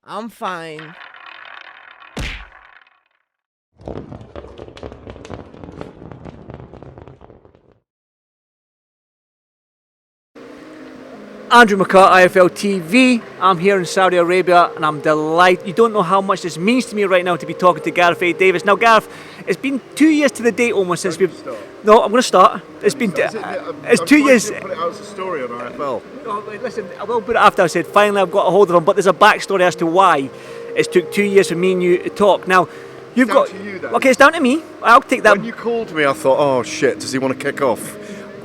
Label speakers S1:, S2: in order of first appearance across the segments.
S1: I'm fine.
S2: Andrew McCART, IFL TV. I'm here in Saudi Arabia and I'm delighted. You don't know how much this means to me right now to be talking to Gareth A. Davies. Now, Gareth, it's been 2 years to the date almost since we've. No, I'm going to start. It's been. It's 2 years.
S3: Put it out as a story on IFL.
S2: Oh, wait, listen, I will put it after I said finally I've got a hold of him, but there's a backstory as to why it's took 2 years for me and you to talk. Now, you've
S3: Down
S2: got.
S3: to you, then.
S2: Okay, it's down to me. I'll take that.
S3: When you called me, I thought, oh shit, does he want to kick off?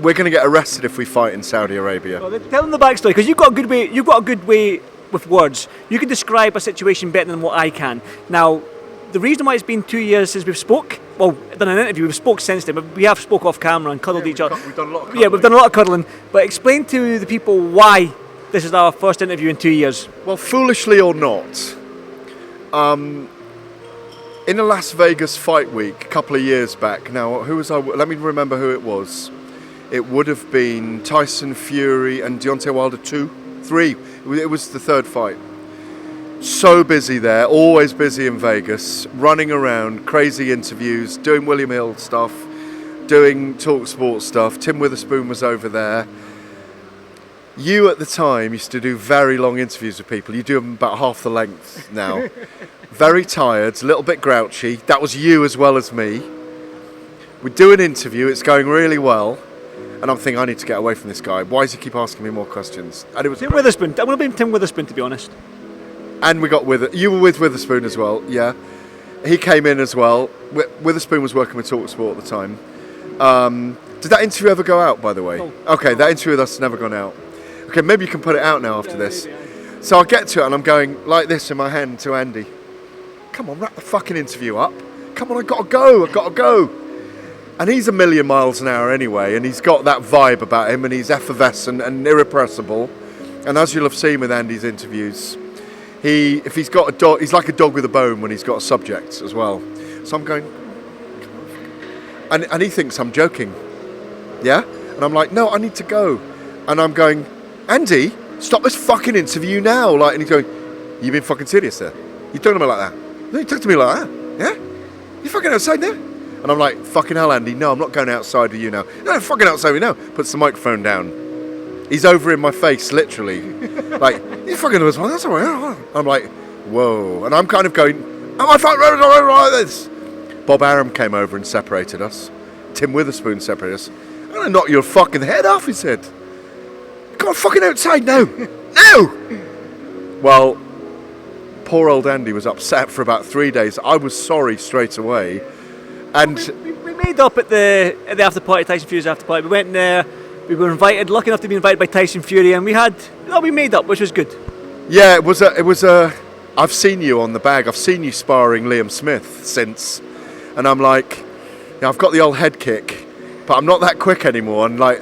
S3: We're going to get arrested if we fight in Saudi Arabia.
S2: Well, tell them the backstory because you've got a good way. You've got a good way with words. You can describe a situation better than what I can. Now, the reason why it's been 2 years since we've spoke. Well, done an interview. We've spoke since then, but we have spoke off camera and cuddled each other.
S3: We've done a lot of cuddling.
S2: Yeah, we've done a lot of cuddling. But explain to the people why this is our first interview in 2 years.
S3: Well, foolishly or not, in a Las Vegas fight week a couple of years back. Now, who was I? Let me remember who it was. It would have been Tyson Fury and Deontay Wilder 3. It was the third fight. So busy there, always busy in Vegas, running around, crazy interviews, doing William Hill stuff, doing Talk Sport stuff. Tim Witherspoon was over there. You at the time used to do very long interviews with people. You do them about half the length now. Very tired, a little bit grouchy. That was you as well as me. We do an interview, it's going really well. And I'm thinking, I need to get away from this guy. Why does he keep asking me more questions? And it was
S2: Tim Witherspoon. I want to blame Tim Witherspoon, to be honest.
S3: And we got you were with Witherspoon as well, yeah. He came in as well. Witherspoon was working with TalkSport at the time. Did that interview ever go out, by the way?
S2: No.
S3: Okay, that interview with us has never gone out. Okay, maybe you can put it out now after this. So I get to it and I'm going like this in my hand to Andy. Come on, wrap the fucking interview up. Come on, I've got to go. And he's a million miles an hour anyway, and he's got that vibe about him, and he's effervescent and irrepressible. And as you'll have seen with Andy's interviews, if he's got a dog, he's like a dog with a bone when he's got a subject as well. So I'm going, and he thinks I'm joking, yeah? And I'm like, no, I need to go. And I'm going, Andy, stop this fucking interview now. Like, and he's going, you being fucking serious there? You talking to me like that? No, you talking to me like that? Yeah? You fucking outside there? And I'm like, fucking hell, Andy, no, I'm not going outside with you now. No, fucking outside with you now. Puts the microphone down. He's over in my face, literally. Like, you fucking know well, that's all right. I'm like, whoa. And I'm kind of going, am I fucking like this? Bob Arum came over and separated us. Tim Witherspoon separated us. I'm going to knock your fucking head off, he said. Come on, fucking outside now. No! Well, poor old Andy was upset for about 3 days. I was sorry straight away. And
S2: we made up at the after party, Tyson Fury's after party. We went in there, we were invited, lucky enough to be invited by Tyson Fury, and we made up, which was good.
S3: Yeah, it was a. I've seen you on the bag. I've seen you sparring Liam Smith since, and I'm like, yeah, I've got the old head kick, but I'm not that quick anymore. And like,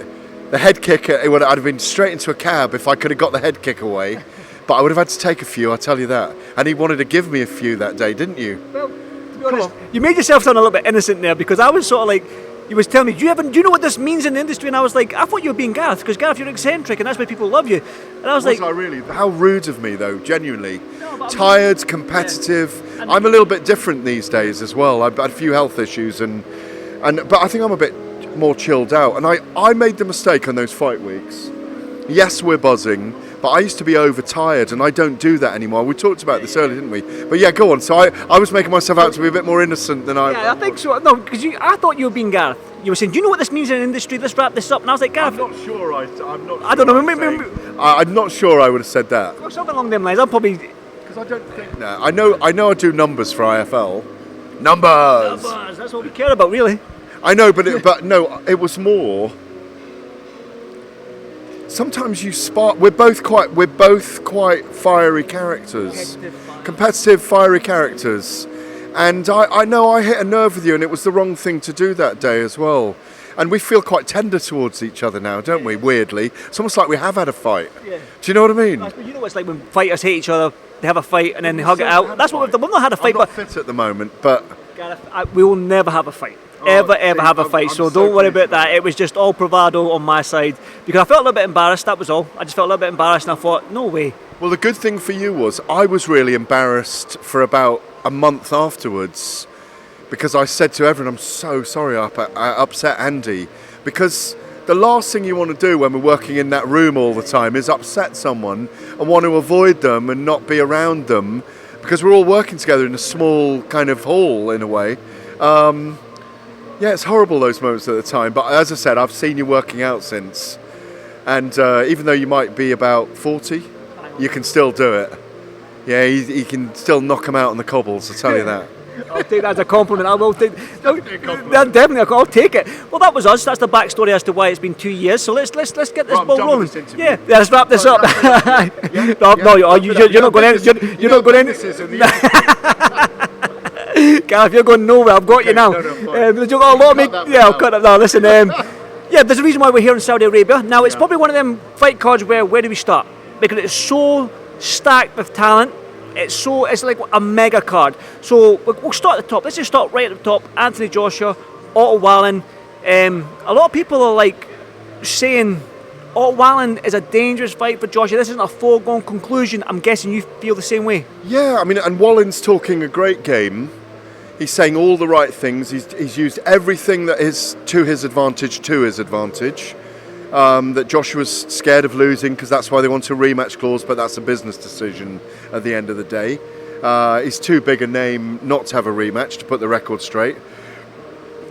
S3: the head kick, I'd have been straight into a cab if I could have got the head kick away, but I would have had to take a few. I tell you that. And he wanted to give me a few that day, didn't you?
S2: Well, to be honest, you made yourself sound a little bit innocent there because I was sort of like, you was telling me, do you know what this means in the industry? And I was like, I thought you were being Gareth because Gareth, you're eccentric and that's why people love you. And I was like,
S3: I really? How rude of me though, genuinely. No, tired, competitive. Yeah. I'm a little bit different these days as well. I've had a few health issues but I think I'm a bit more chilled out. And I made the mistake on those fight weeks. Yes, we're buzzing. But I used to be overtired, and I don't do that anymore. We talked about this earlier, didn't we? But yeah, go on. So I was making myself out to be a bit more innocent than I.
S2: Yeah, I think so. No, because I thought you were being Gareth. You were saying, "Do you know what this means in the industry? Let's wrap this up." And I was like, "Gareth."
S3: I'm not sure. I'm not. Sure
S2: I don't know.
S3: I'm not sure I would have said that.
S2: Well, something along them lines. I'm probably.
S3: Because I don't think. No, I know. I do numbers for IFL. Numbers.
S2: That's what we care about, really.
S3: I know, but no, it was more. Sometimes you spark. We're both quite fiery characters, competitive, fiery characters, and I know I hit a nerve with you, and it was the wrong thing to do that day as well. And we feel quite tender towards each other now, don't we? Weirdly, it's almost like we have had a fight. Yeah. Do you know what I mean?
S2: You know what it's like when fighters hate each other. They have a fight and then they hug it out. That's what we've done. We've not had a fight.
S3: I'm not fit at the moment, but
S2: Gareth, we will never have a fight. ever
S3: see,
S2: have a fight,
S3: I'm
S2: so
S3: so
S2: don't worry
S3: pleased
S2: about that. It was just all bravado on my side because I felt a little bit embarrassed, that was all. I just felt a little bit embarrassed and I thought, no way.
S3: Well, the good thing for you was I was really embarrassed for about a month afterwards because I said to everyone, I'm so sorry I upset Andy, because the last thing you want to do when we're working in that room all the time is upset someone and want to avoid them and not be around them, because we're all working together in a small kind of hall in a way. Yeah, it's horrible, those moments at the time, but as I said, I've seen you working out since, and even though you might be about 40, you can still do it. Yeah, he can still knock them out on the cobbles, I'll tell you that.
S2: I'll take that as a compliment. I will take. Definitely, I'll take it. Well, that was us. That's the backstory as to why it's been 2 years. So let's get this ball rolling. Yeah, let's wrap this up. No, you're not going. You're not going. Gareth, you're going nowhere. I've got you now. You've got a lot of me. Yeah, I'll cut it. No, listen. Yeah, there's a reason why we're here in Saudi Arabia. Now, it's probably one of them fight cards where do we start? Because it's so stacked with talent. It's like a mega card. So we'll start at the top. Let's just start right at the top. Anthony Joshua, Otto Wallen. A lot of people are like saying Otto Wallen is a dangerous fight for Joshua. This isn't a foregone conclusion. I'm guessing you feel the same way.
S3: Yeah, I mean, and Wallen's talking a great game. He's saying all the right things. He's used everything that is to his advantage. That Joshua's scared of losing because that's why they want a rematch clause, but that's a business decision at the end of the day. He's too big a name not to have a rematch, to put the record straight.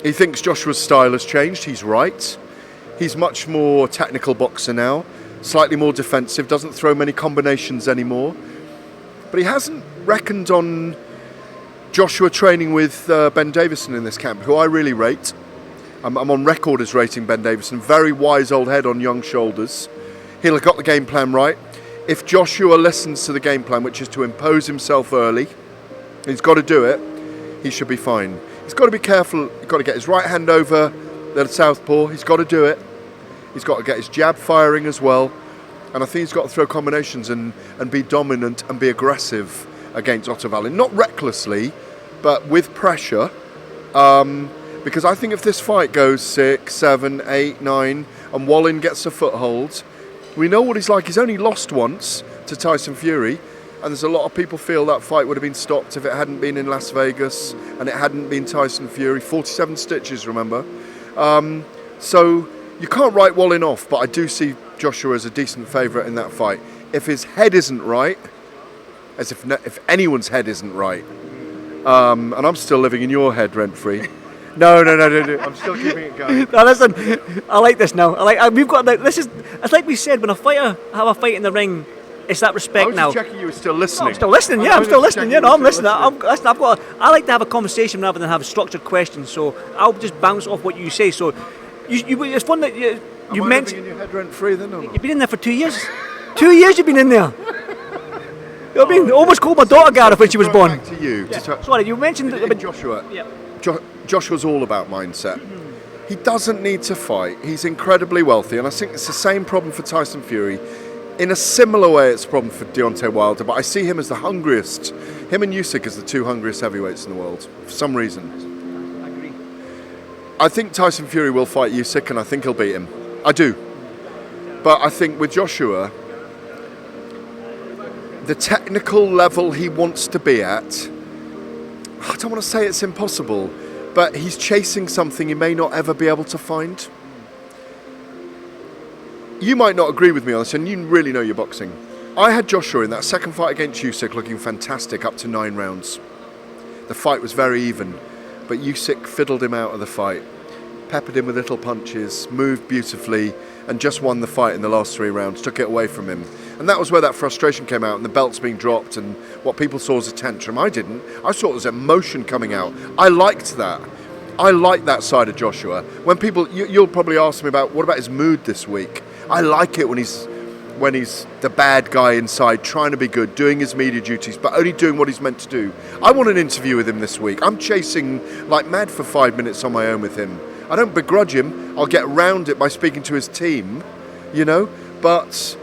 S3: He thinks Joshua's style has changed. He's right. He's much more technical boxer now, slightly more defensive, doesn't throw many combinations anymore. But he hasn't reckoned on Joshua training with Ben Davison in this camp, who I really rate. I'm on record as rating Ben Davison. Very wise old head on young shoulders. He'll have got the game plan right. If Joshua listens to the game plan, which is to impose himself early, he's got to do it, he should be fine. He's got to be careful. He's got to get his right hand over the southpaw. He's got to do it. He's got to get his jab firing as well. And I think he's got to throw combinations and be dominant and be aggressive against Otto Wallen. Not recklessly, but with pressure. Because I think if this fight goes 6, 7, 8, 9 and Wallen gets a foothold, we know what he's like. He's only lost once to Tyson Fury, and there's a lot of people feel that fight would have been stopped if it hadn't been in Las Vegas and it hadn't been Tyson Fury. 47 stitches, remember. So you can't write Wallen off, but I do see Joshua as a decent favourite in that fight. If his head isn't right, as if anyone's head isn't right, and I'm still living in your head rent-free. No. I'm still keeping it going.
S2: Now listen, I like this now. We've got this is. It's like we said, when a fighter have a fight in the ring, it's that respect
S3: I was
S2: now.
S3: just checking you were still listening.
S2: No, I'm still listening. Yeah, I'm still listening. Yeah, no, I'm listening. I like to have a conversation rather than have structured questions. So I'll just bounce off what you say. So it's fun that you mentioned.
S3: Am I living in your head rent-free then or not?
S2: You've been in there for 2 years. 2 years you've been in there. You know what I mean? Almost called my daughter Gareth when she was born.
S3: Back to you.
S2: Yeah. Sorry, you mentioned
S3: Joshua.
S2: Yeah.
S3: Joshua's all about mindset. He doesn't need to fight. He's incredibly wealthy, and I think it's the same problem for Tyson Fury. In a similar way, it's a problem for Deontay Wilder, but I see him as the hungriest. Him and Usyk as the two hungriest heavyweights in the world, for some reason.
S2: I agree.
S3: I think Tyson Fury will fight Usyk, and I think he'll beat him. I do. But I think with Joshua, the technical level he wants to be at, I don't want to say it's impossible, but he's chasing something he may not ever be able to find. You might not agree with me on this, and you really know your boxing. I had Joshua in that second fight against Usyk looking fantastic up to 9 rounds. The fight was very even, but Usyk fiddled him out of the fight, peppered him with little punches, moved beautifully, and just won the fight in the last 3 rounds, took it away from him. And that was where that frustration came out, and the belts being dropped, and what people saw as a tantrum. I didn't. I saw it as emotion coming out. I liked that. I like that side of Joshua. When people, you'll probably ask me about, what about his mood this week? I like it when he's the bad guy inside, trying to be good, doing his media duties, but only doing what he's meant to do. I want an interview with him this week. I'm chasing like mad for 5 minutes on my own with him. I don't begrudge him. I'll get around it by speaking to his team, but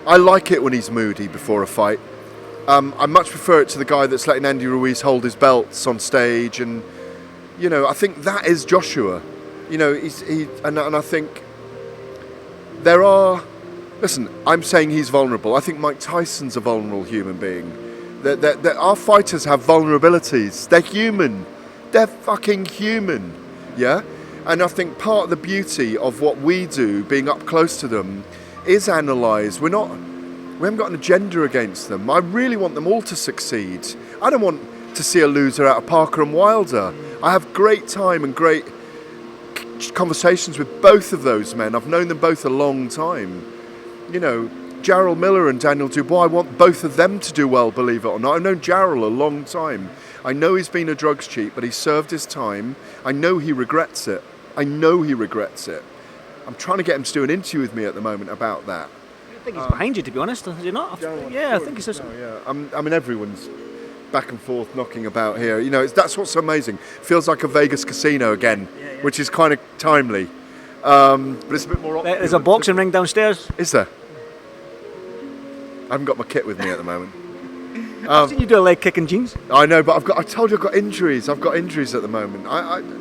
S3: I like it when he's moody before a fight. I much prefer it to the guy that's letting Andy Ruiz hold his belts on stage and, You know, I think that is Joshua. You know, and I think there are. Listen, I'm saying he's vulnerable. I think Mike Tyson's a vulnerable human being. That our fighters have vulnerabilities. They're human. They're fucking human. Yeah? And I think part of the beauty of what we do, being up close to them, is analyse. We haven't got an agenda against them. I really want them all to succeed. I don't want to see a loser out of Parker and Wilder. I have great time and great conversations with both of those men. I've known them both a long time. You know, Jarrell Miller and Daniel Dubois, I want both of them to do well, believe it or not. I've known Jarrell a long time. I know he's been a drugs cheat, but he served his time. I know he regrets it. I'm trying to get him to do an interview with me at the moment about that.
S2: I think he's behind you, to be honest, is he not? Yeah, I think he's just...
S3: I mean, everyone's back and forth knocking about here. You know, that's what's so amazing. Feels like a Vegas casino again, which is kind of timely. But it's a bit more...
S2: There's a boxing ring downstairs.
S3: Is there? I haven't got my kit with me at the moment.
S2: I've seen you do a leg kick in jeans.
S3: I know, but I told you I've got injuries. I've got injuries at the moment.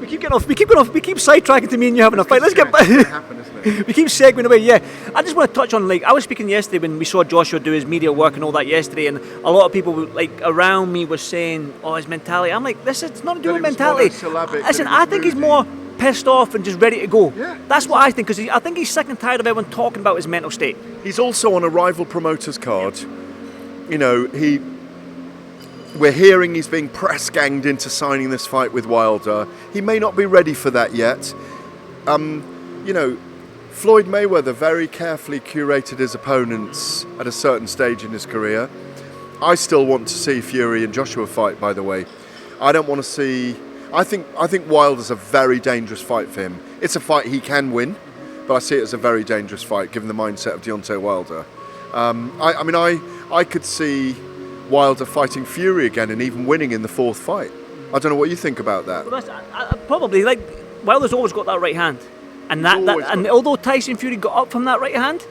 S2: We keep getting off. We keep sidetracking to me and you having a fight. Let's get back.
S3: Happen, isn't it?
S2: We keep segueing away. Yeah, I just want to touch on, like, I was speaking yesterday when we saw Joshua do his media work and all that yesterday, and a lot of people like around me were saying, "Oh, his mentality." I'm like, "This is not to do with mentality." Listen, I think he's more pissed off and just ready to go.
S3: Yeah.
S2: That's what I think, because I think he's sick and tired of everyone talking about his mental state.
S3: He's also on a rival promoter's card. You know, we're hearing he's being press ganged into signing this fight with Wilder. He may not be ready for that yet. You know, Floyd Mayweather very carefully curated his opponents at a certain stage in his career. I still want to see Fury and Joshua fight, by the way. I don't want to see... I think Wilder's a very dangerous fight for him. It's a fight he can win, but I see it as a very dangerous fight given the mindset of Deontay Wilder. I mean, I could see Wilder fighting Fury again and even winning in the fourth fight. I don't know what you think about that.
S2: Well, probably, like, Wilder's always got that right hand, and although Tyson Fury got up from that right hand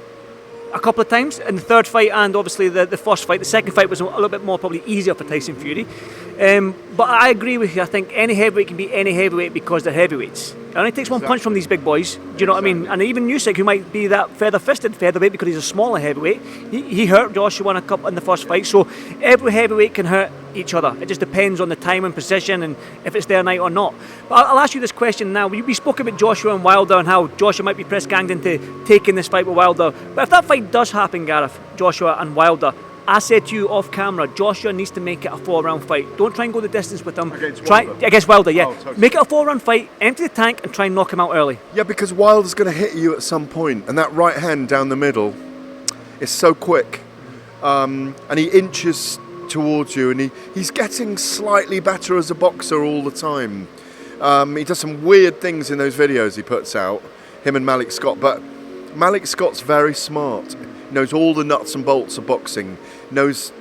S2: a couple of times in the third fight and obviously the first fight, the second fight was a little bit more probably easier for Tyson Fury. But I agree with you. I think any heavyweight can be any heavyweight because they're heavyweights. It only takes one punch from these big boys. Do you know what I mean? And even Usyk, who might be that feather-fisted featherweight because he's a smaller heavyweight, he hurt Joshua in the first fight. So every heavyweight can hurt each other. It just depends on the time and position and if it's their night or not. But I'll ask you this question now. We spoke about Joshua and Wilder and how Joshua might be press ganged into taking this fight with Wilder. But if that fight does happen, Gareth, Joshua and Wilder, I said to you off camera, Joshua needs to make it a 4-round fight. Don't try and go the distance with him. Against Wilder, yeah. Oh, totally. Make it a 4-round fight, empty the tank and try and knock him out early. Yeah, because Wilder's going to hit you at some point, and that right hand down the middle is so quick. And he inches towards you, and he's getting slightly better as a boxer all the time. He does some weird things in those videos he puts out, him and Malik Scott, but Malik Scott's very smart. Knows all the nuts and bolts of boxing, knows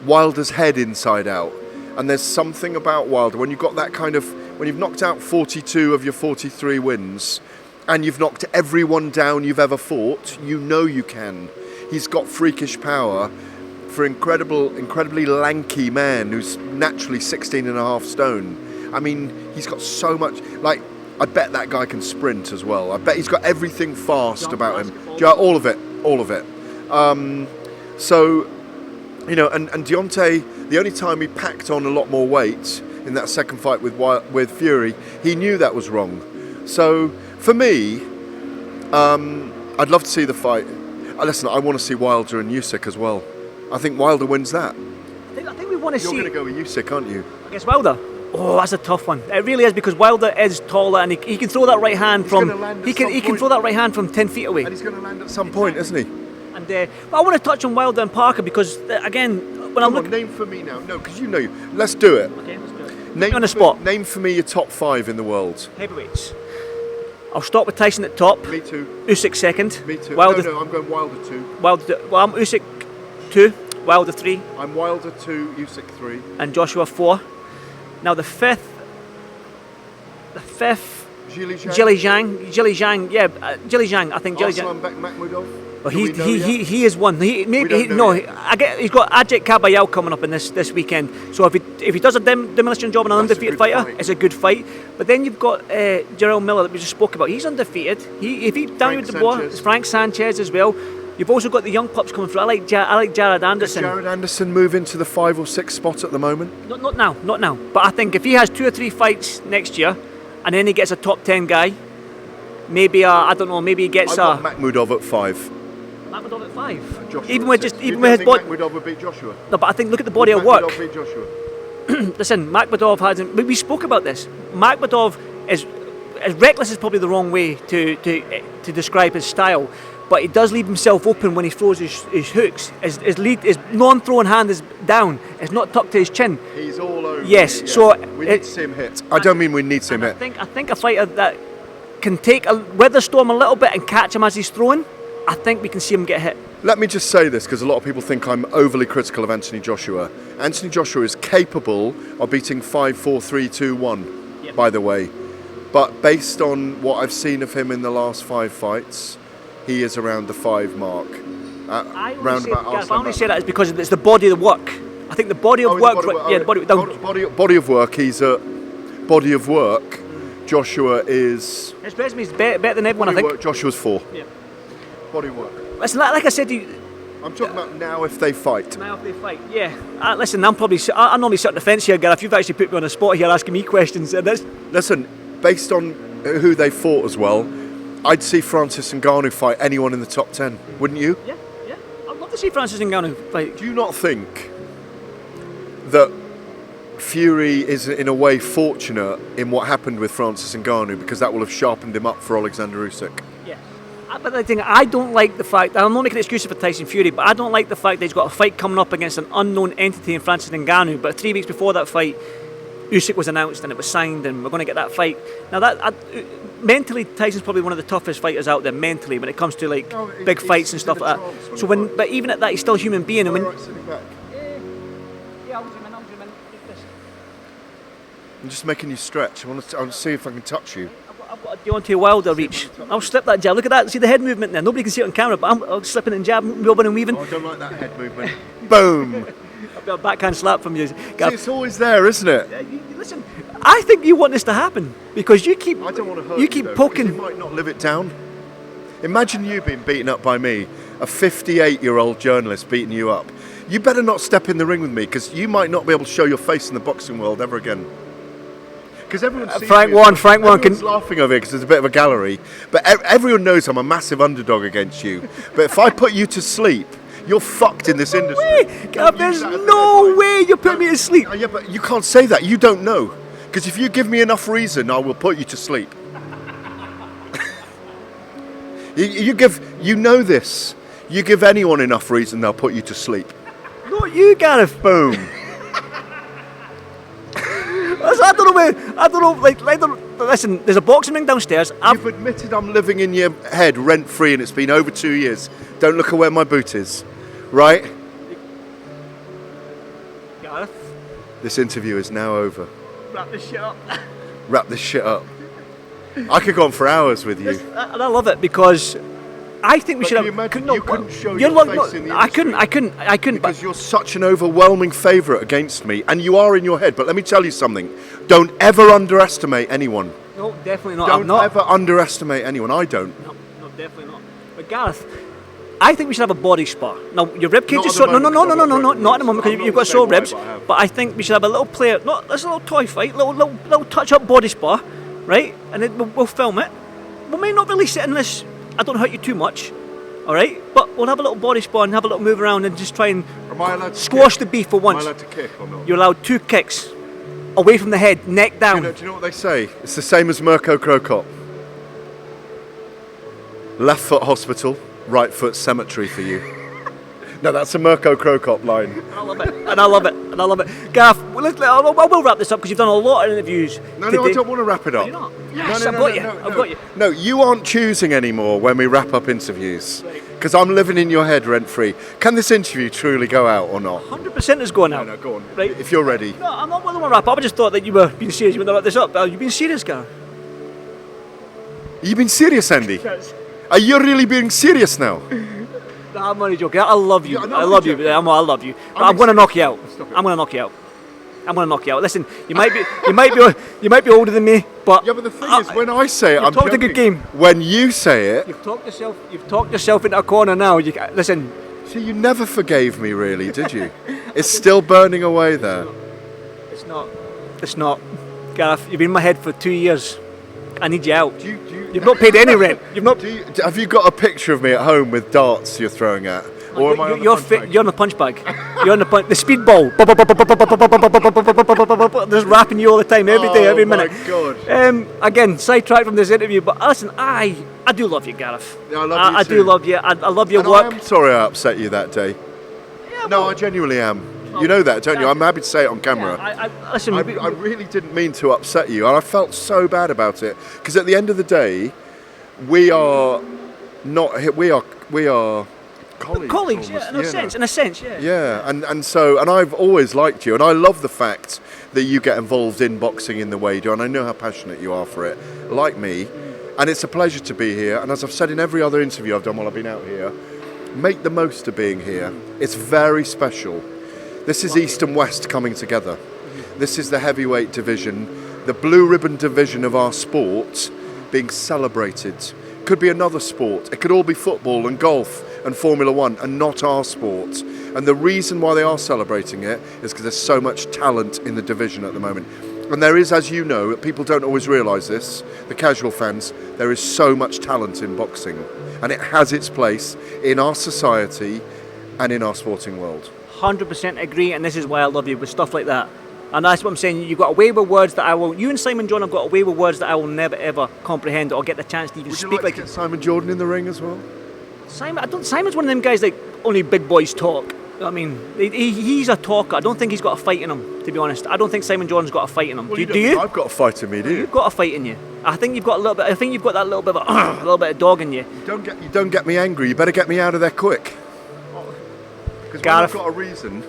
S2: Wilder's head inside out. And there's something about Wilder, when you've got that kind of, when you've knocked out 42 of your 43 wins, and you've knocked everyone down you've ever fought, you know you can. He's got freakish power for incredibly lanky man who's naturally 16 and a half stone. I mean, he's got so much, like, I bet that guy can sprint as well. I bet he's got everything fast about him. All of it. So, you know, and Deontay, the only time he packed on a lot more weight in that second fight with Fury, he knew that was wrong. So, for me, I'd love to see the fight. Listen, I want to see Wilder and Usyk as well. I think Wilder wins that. I think we want to see... You're going to go with Usyk, aren't you? Against Wilder? Oh, that's a tough one. It really is, because Wilder is taller and he can throw that right hand from... He can throw that right hand from 10 feet away. And he's going to land at some point, isn't he? And but I want to touch on Wilder and Parker because, again, when I'm looking... Name for me now. No, because you know you. Let's do it. Okay, let's do it. Name on the spot. Name for me your top 5 in the world. Heavyweights. I'll start with Tyson at top. Me too. Usyk second. Me too. Wilder, no, I'm going Wilder 2. Well, I'm Usyk 2, Wilder 3. I'm Wilder 2, Usyk 3. And Joshua 4. Now the fifth, Zhilei Zhang, yeah, Zhilei Zhang, I think Zhilei Zhang. Well,
S3: Do we know yet?
S2: he is one.
S3: don't know yet.
S2: He's got Ajit Kabayel coming up in this weekend. So if he does a demolition job on an
S3: That's a
S2: undefeated
S3: good
S2: fighter,
S3: fight.
S2: it's a good fight. But then you've got Jarrell Miller that we just spoke about. He's undefeated. If he down with the boy,
S3: Sanchez.
S2: it's Frank Sanchez as well. You've also got the young pups coming through. I like Jared
S3: Does
S2: Anderson.
S3: Jared Anderson move into the 5 or 6 spot at the moment?
S2: Not now. But I think if he has 2 or 3 fights next year, and then he gets a top 10 guy, maybe I don't know. Maybe he gets
S3: I've got Makhmudov at 5.
S2: Makhmudov at 5.
S3: Joshua
S2: Even
S3: at
S2: with
S3: 6.
S2: just
S3: You
S2: even
S3: don't
S2: with his
S3: think
S2: body.
S3: Makhmudov would beat Joshua.
S2: No, but I think look at the body of work.
S3: Makhmudov beat Joshua.
S2: Listen, Makhmudov hasn't. We spoke about this. Makhmudov is as reckless is probably the wrong way to describe his style, but he does leave himself open when he throws his hooks. His non-throwing hand is down. It's not tucked to his chin.
S3: He's all over.
S2: Yes,
S3: Yeah.
S2: so
S3: we need to see him hit. I don't mean we need to see him hit.
S2: I think a fighter that can weather storm a little bit and catch him as he's throwing, I think we can see him get hit.
S3: Let me just say this, because a lot of people think I'm overly critical of Anthony Joshua. Anthony Joshua is capable of beating 5, 4, 3, 2, 1,
S2: Yep.
S3: by the way. But based on what I've seen of him in the last 5 fights, he is around the 5 mark.
S2: I only say that is because it's the body of the work. I think the body of work.
S3: Body of work. He's a body of work. Joshua is.
S2: His resume is better than everyone. I
S3: Body
S2: think.
S3: work, Joshua's 4.
S2: Yeah.
S3: Body of work.
S2: Listen, like I said,
S3: I'm talking about now if they fight.
S2: now if they fight, yeah. Listen, I'm normally sitting on the fence here, Gareth. You've actually put me on the spot here, asking me questions. And
S3: Listen, based on who they fought as well, I'd see Francis Ngannou fight anyone in the top 10, wouldn't you?
S2: yeah. I'd love to see Francis Ngannou fight.
S3: Do you not think that Fury is in a way fortunate in what happened with Francis Ngannou, because that will have sharpened him up for Alexander Usyk?
S2: Yeah. But the thing, I don't like the fact, I'm not making excuses for Tyson Fury, but I don't like the fact that he's got a fight coming up against an unknown entity in Francis Ngannou, but 3 weeks before that fight, Usyk was announced and it was signed and we're going to get that fight. Now mentally, Tyson's probably one of the toughest fighters out there mentally when it comes to big fights and stuff like that. So but even at that, he's still a human being. And when
S3: I'm just making you stretch. I want to see if I can touch you.
S2: I've got a Deontay Wilder reach. I'll slip that jab. Look at that. See the head movement there. Nobody can see it on camera, but I'm slipping and jabbing, rubbing and weaving.
S3: Oh, I don't like that head movement. Boom.
S2: I've got a backhand slap from you.
S3: See, it's always there, isn't it?
S2: Listen, I think you want this to happen because you keep.
S3: I don't want to hurt
S2: you keep
S3: though,
S2: poking.
S3: because you might not live it down. Imagine you being beaten up by me, a 58-year-old journalist beating you up. You better not step in the ring with me, because you might not be able to show your face in the boxing world ever again. Because everyone sees
S2: Frank
S3: me,
S2: Warren
S3: everyone's laughing over here because there's a bit of a gallery, but everyone knows I'm a massive underdog against you. But if I put you to sleep, you're fucked in this industry.
S2: There's no way you're putting me to sleep.
S3: Yeah, but you can't say that. You don't know. Because if you give me enough reason, I will put you to sleep. You know this. You give anyone enough reason, they'll put you to sleep.
S2: Not you, Gareth.
S3: Boom.
S2: I don't know. Listen, there's a boxing ring downstairs.
S3: You've admitted I'm living in your head rent-free and it's been over 2 years. Don't look at where my boot is. Right?
S2: Gareth,
S3: This interview is now over.
S2: wrap this shit up.
S3: Wrap this shit up. I could go on for hours with you.
S2: And I love it because I think we should
S3: But
S2: have.
S3: you imagine
S2: no,
S3: you couldn't show
S2: you're
S3: your
S2: like-
S3: face in the
S2: I couldn't.
S3: Because
S2: But
S3: you're such an overwhelming favourite against me, and you are in your head. But let me tell you something. Don't ever underestimate anyone.
S2: no, definitely not. I'm
S3: Don't
S2: not.
S3: ever underestimate anyone. I don't.
S2: No, definitely not. But Gareth, I think we should have a body spar. Now your rib cage
S3: Not
S2: is
S3: at
S2: so
S3: the
S2: no,
S3: moment,
S2: not
S3: because
S2: at the
S3: I'm
S2: moment
S3: not
S2: because
S3: I'm
S2: you've
S3: not
S2: got sore
S3: the same
S2: ribs.
S3: way, but I have.
S2: But I think we should have a little player. No, there's a little toy fight, little touch-up body spar, right? And then we'll film it. We may not release it unless I don't hurt you too much. All right, but we'll have a little body spar and have a little move around and just try and
S3: Am I allowed to
S2: squash
S3: kick?
S2: the beef for
S3: Am I
S2: once.
S3: allowed to kick or not?
S2: You're allowed 2 kicks away from the head, neck down.
S3: Do you know what they say? It's the same as Mirko Krokop. Left foot hospital, right foot cemetery for you. No, that's a Mirko Krokop line.
S2: I love it, and I love it, and I love it. Gareth, I will wrap this up because you've done a lot of interviews.
S3: No,
S2: today.
S3: I don't want to wrap it up.
S2: You're not?
S3: No,
S2: Yes,
S3: no,
S2: I've
S3: no,
S2: got
S3: no,
S2: you.
S3: no,
S2: I've
S3: no.
S2: got you.
S3: No, you aren't choosing anymore when we wrap up interviews. Because I'm living in your head rent free. Can this interview truly go out or not?
S2: 100% is going out.
S3: No, go on.
S2: Right.
S3: If you're ready.
S2: No, I'm not willing to wrap up. I just thought that you were being serious. You were going to wrap this up. You've been serious, Gareth.
S3: Are you being serious, Andy?
S2: Yes.
S3: Are you really being serious now?
S2: No, I'm only joking. I love you.
S3: Yeah,
S2: I love you. I love you. But I'm going to knock you out. I'm going to knock you out. I'm going to knock you out. Listen, you might be older than me, but
S3: Yeah, but the thing is, when I say it, I'm
S2: talked a
S3: joking.
S2: good game.
S3: When you say it,
S2: You've talked yourself into a corner now. Listen.
S3: see, you never forgave me, really, did you? It's still burning away there.
S2: It's not. It's not. Gareth, you've been in my head for 2 years. I need you out. You've not paid any rent. You've not.
S3: Have you got a picture of me at home with darts you're throwing at? Or am I on the punch bag?
S2: You're on the punch bag. You're on the speedball. Just rapping you all the time, every day, every minute.
S3: Oh my God.
S2: Again, sidetracked from this interview, but listen, I do love you, Gareth.
S3: Yeah, I love you
S2: I
S3: too.
S2: do love you. I love your
S3: And
S2: work.
S3: I'm sorry I upset you that day.
S2: Yeah,
S3: No,
S2: well,
S3: I genuinely am. You know that, don't you? I'm happy to say it on camera.
S2: listen,
S3: I really didn't mean to upset you, and I felt so bad about it because at the end of the day, we are colleagues.
S2: colleagues,
S3: almost,
S2: yeah,
S3: you
S2: in a sense, yeah.
S3: Yeah, and I've always liked you, and I love the fact that you get involved in boxing in the way you do, and I know how passionate you are for it, like me, and it's a pleasure to be here. And as I've said in every other interview I've done while I've been out here, make the most of being here. It's very special. This is East and West coming together. This is the heavyweight division, the blue ribbon division of our sport being celebrated. Could be another sport. It could all be football and golf and Formula One and not our sport. And the reason why they are celebrating it is because there's so much talent in the division at the moment. And there is, as you know, people don't always realise this, the casual fans, there is so much talent in boxing. And it has its place in our society and in our sporting world.
S2: 100% agree, and this is why I love you with stuff like that. And that's what I'm saying. You've got a way with words that you and Simon John have got a way with words that I will never ever comprehend or get the chance to even
S3: Would you
S2: speak
S3: like to get Simon Jordan in the ring as well?
S2: Simon's one of them guys like only big boys talk. I mean, he's a talker. I don't think he's got a fight in him, to be honest. I don't think Simon Jordan's got a fight in him.
S3: Well,
S2: do you?
S3: I've got a fight in me, do you?
S2: You've got a fight in you. I think you've got a little bit. I think you've got that little bit of a little bit of dog in you.
S3: You don't get me angry. You better get me out of there quick. Because when I've got a reason,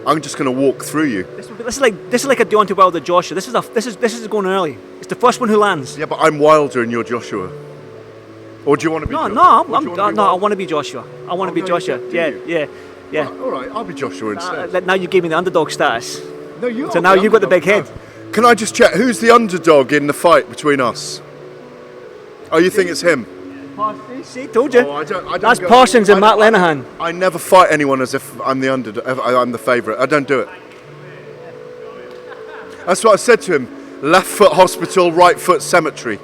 S3: I'm just going to walk through you.
S2: This is like a Deontay Wilder Joshua. This is going early. It's the first one who lands.
S3: Yeah, but I'm Wilder and you're Joshua. Or do you want to be? Joshua?
S2: I want to be Joshua. I want to be Joshua. Yeah.
S3: Right, all right, I'll be Joshua instead.
S2: Now you gave me the underdog status.
S3: No, you are.
S2: So now you've got the big head.
S3: No. Can I just check who's the underdog in the fight between us? Oh, you think it's him?
S2: See, told you.
S3: Oh, I don't
S2: That's
S3: go-
S2: Parsons and Matt Lenahan.
S3: I never fight anyone as if I'm the underdog. I'm the favourite. I don't do it. That's what I said to him. Left foot hospital, right foot cemetery.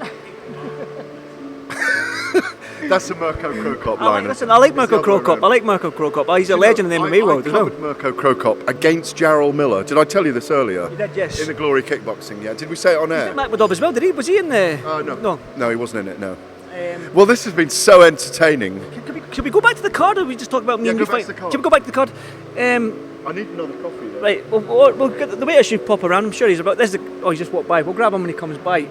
S3: That's a Mirko Krokop line.
S2: Listen, I like Mirko Krokop. I like Mirko Krokop. He's a legend in the MMA world as well.
S3: I covered Mirko Krokop against Jarrell Miller. Did I tell you this earlier?
S2: You did, yes.
S3: In the Glory Kickboxing, yeah. Did we say it on air?
S2: Makhmudov as well, did he? Was he in the...
S3: No. No, he wasn't in it, no. Well, this has been so entertaining.
S2: Should we go back to the card, or we just talk about me and you fight? Should we go back to the card?
S3: I need another coffee, though.
S2: Right, we'll get the waiter should pop around. I'm sure he's about... he just walked by. We'll grab him when he comes by.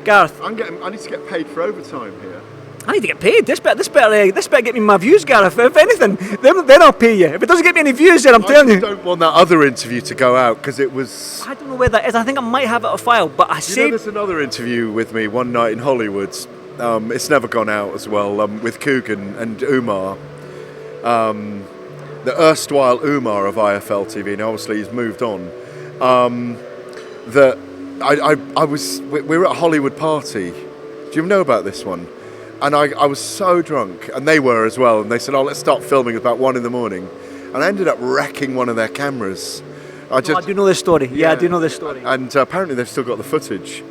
S2: Gareth.
S3: I need to get paid for overtime here.
S2: I need to get paid. This better get me my views, Gareth. If anything, then I'll pay you. If it doesn't get me any views, then I'm telling you.
S3: I don't want that other interview to go out because it was...
S2: I don't know where that is. I think I might have it on file, but I saved...
S3: there's another interview with me one night in Hollywood. It's never gone out as well, with Coogan and Umar. The erstwhile Umar of IFL TV, and obviously he's moved on. We were at a Hollywood party. Do you know about this one? And I was so drunk, and they were as well, and they said, oh, let's start filming at about 1 a.m. And I ended up wrecking one of their cameras. I
S2: do know this story. Yeah, I do know this story.
S3: And apparently they've still got the footage.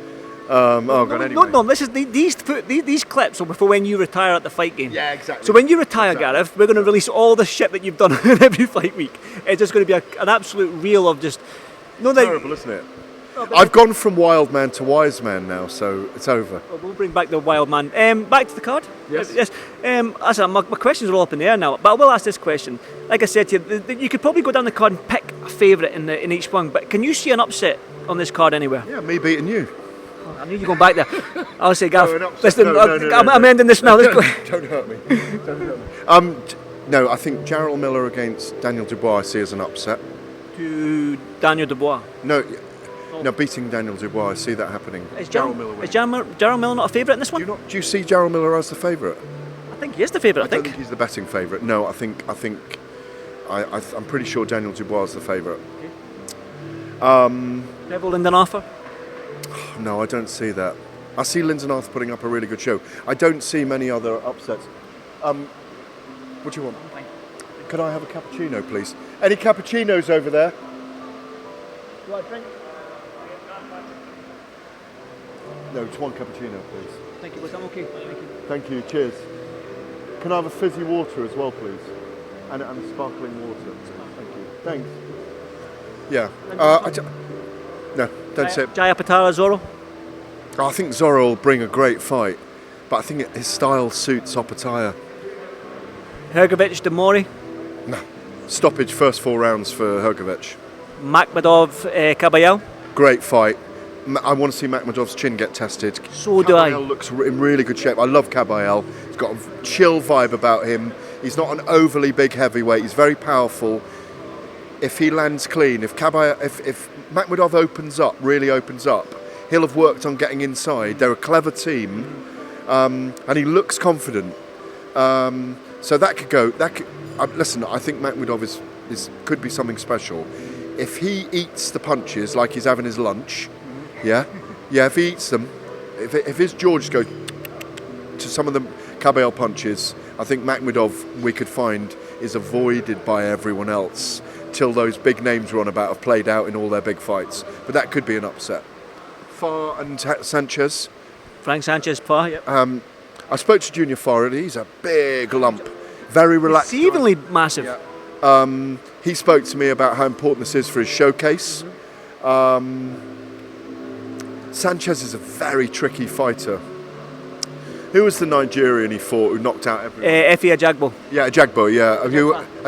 S3: Anyway.
S2: No, this is these clips are for when you retire at the fight game.
S3: Yeah, exactly.
S2: So when you retire, Gareth, we're going to release all the shit that you've done in every fight week. It's just going to be an absolute reel of just...
S3: Terrible, isn't it? I've gone from wild man to wise man now, so it's over.
S2: Well, we'll bring back the wild man. Back to the card.
S3: Yes.
S2: My questions are all up in the air now, but I will ask this question. Like I said to you, you could probably go down the card and pick a favourite in each one, but can you see an upset on this card anywhere?
S3: Yeah, me beating you.
S2: I knew you going back there. I'll say, Gareth, listen,
S3: No,
S2: I'm ending this now.
S3: Don't hurt me. Don't hurt me. No, I think Jarrell Miller against Daniel Dubois I see as an upset.
S2: To Daniel Dubois?
S3: No, beating Daniel Dubois, I see that happening.
S2: Is Jarrell Miller not a favourite in this one?
S3: Do you see Jarrell Miller as the favourite?
S2: think he is the favourite.
S3: I don't think he's the betting favourite. No, I'm pretty sure Daniel Dubois is the favourite.
S2: Neville Linden Arthur.
S3: No, I don't see that. I see Linden Arthur putting up a really good show. I don't see many other upsets. What do you want? Could I have a cappuccino, please? Any cappuccinos over there?
S2: Do I drink?
S3: No, just one cappuccino, please.
S2: Thank you, I'm okay. Thank you.
S3: Thank you, cheers. Can I have a fizzy water as well, please? And a sparkling water. Thank you. Thanks. Yeah. No, don't say it.
S2: Jaya Patara, Zorro.
S3: I think Zorro will bring a great fight, but I think his style suits Opataya.
S2: Hergovic, Demori.
S3: No. Stoppage first 4 rounds for Hergovic.
S2: Makhmadov, Kabayel.
S3: Great fight. I want to see Makhmadov's chin get tested.
S2: So do I.
S3: Kabayel looks in really good shape. I love Kabayel. He's got a chill vibe about him. He's not an overly big heavyweight. He's very powerful. If he lands clean, if Makhmadov really opens up, he'll have worked on getting inside. They're a clever team, and he looks confident. So that could go. Listen, I think Makhmadov could be something special. If he eats the punches like he's having his lunch, if he eats them, if his jaws go to some of the Kabayel punches, I think Makhmadov, we could find, is avoided by everyone else till those big names we're on about have played out in all their big fights. But that could be an upset. Farr and Sanchez.
S2: Frank Sanchez, Farr, yep.
S3: I spoke to Junior Farr. He's a big lump, very relaxed.
S2: Deceivingly massive.
S3: Yeah. He spoke to me about how important this is for his showcase. Sanchez is a very tricky fighter. Who was the Nigerian he fought who knocked out everyone?
S2: Effie Ajagbo.
S3: Yeah, Ajagbo, yeah.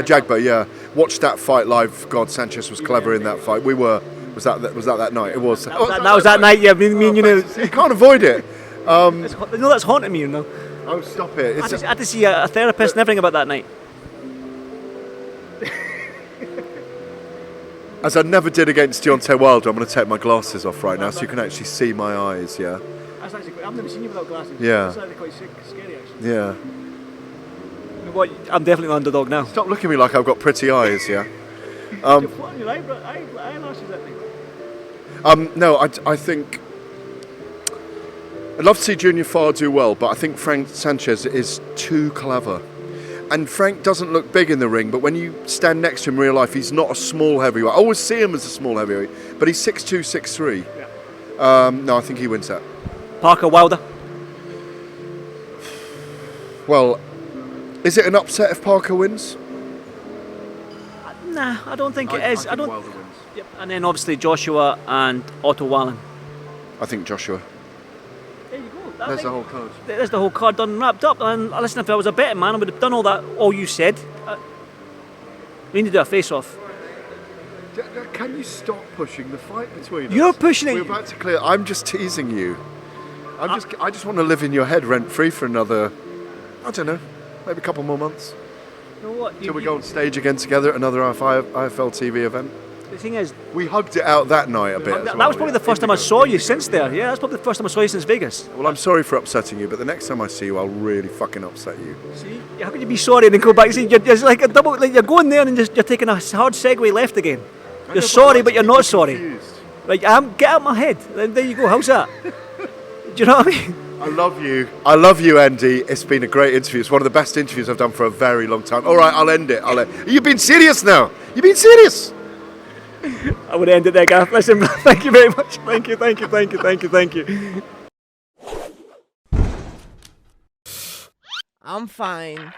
S3: Ajagbo, yeah. Watched that fight live. God, Sanchez was clever in that fight. Was that night? It was.
S2: That was that night, yeah. Me and you know.
S3: You can't avoid it.
S2: No, that's haunting me, you know.
S3: Oh, stop it.
S2: I had to see a therapist and everything about that night.
S3: As I never did against Deontay Wilder, I'm going to take my glasses off right now so you can actually see my eyes, yeah?
S2: That's actually I've never seen you without glasses.
S3: Yeah.
S2: That's actually quite scary, actually.
S3: Yeah.
S2: What, I'm definitely the underdog now.
S3: Stop looking at me like I've got pretty eyes, yeah?
S2: You're flying your eyelashes at me.
S3: No, I think... I'd love to see Junior Farr do well, but I think Frank Sanchez is too clever. And Frank doesn't look big in the ring, but when you stand next to him in real life, he's not a small heavyweight. I always see him as a small heavyweight, but he's 6'2", 6'3". Yeah. No, I think he wins that.
S2: Parker Wilder.
S3: Well, is it an upset if Parker wins?
S2: Nah, I don't think it is.
S3: I think Wilder wins.
S2: Yep. And then obviously Joshua and Otto Wallen.
S3: I think Joshua.
S2: There you go.
S3: There's the whole card.
S2: There's the whole card done and wrapped up. And listen, if I was a betting man, I would have done all you said. We need to do a face-off.
S3: Can you stop pushing the fight between us?
S2: You're pushing it.
S3: We're about to clear. I'm just teasing you. I just want to live in your head rent-free for another, I don't know, maybe a couple more months.
S2: You know what?
S3: Till we go on stage again together at another IFL TV event.
S2: The thing is,
S3: we hugged it out that night a bit.
S2: That was probably the first time I saw you since there. Yeah, that's probably the first time I saw you since Vegas.
S3: Well, I'm sorry for upsetting you, but the next time I see you, I'll really fucking upset you.
S2: See, how can you be sorry and then go back? See, you're like a double. Like you're going there and you're taking a hard segue left again. You're sorry, but you're not sorry.
S3: Confused.
S2: Like get out of my head. There you go. How's that? Do you know what I mean?
S3: I love you. I love you, Andy. It's been a great interview. It's one of the best interviews I've done for a very long time. All right, I'll end it. You've been serious now. You've been serious.
S2: I would end it there, Gareth. Listen, thank you very much. Thank you.
S1: I'm fine.